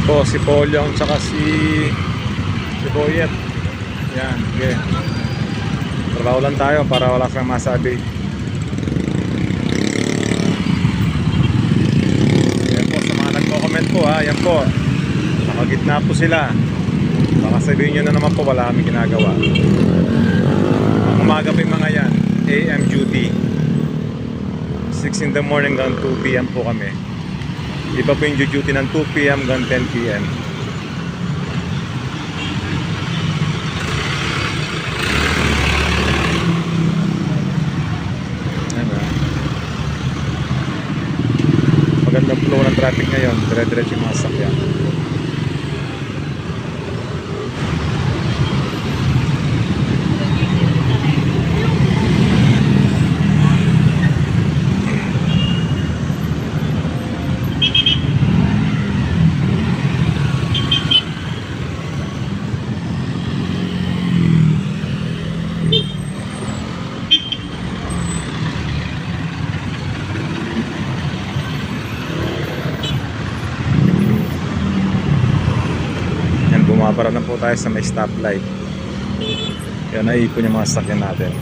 po si Polyong tsaka si Boyet. Yan, okay. Trabaho lang tayo para wala kang masabi. Yan po, sa mga nagko-comment po ha, yan po, nakagitna po sila. Baka sabihin nyo na naman po wala kami ginagawa. Ang umaga po yung mga yan, AM duty, 6 in the morning hanggang 2 PM po kami. Iba po yung duty ng 2 PM hanggang 10 PM. Magandang flow ng traffic ngayon, dire-diretso yung mga sakyan. Bumabara na po tayo sa may stoplight. Kaya naipon yung mga sasakyan natin.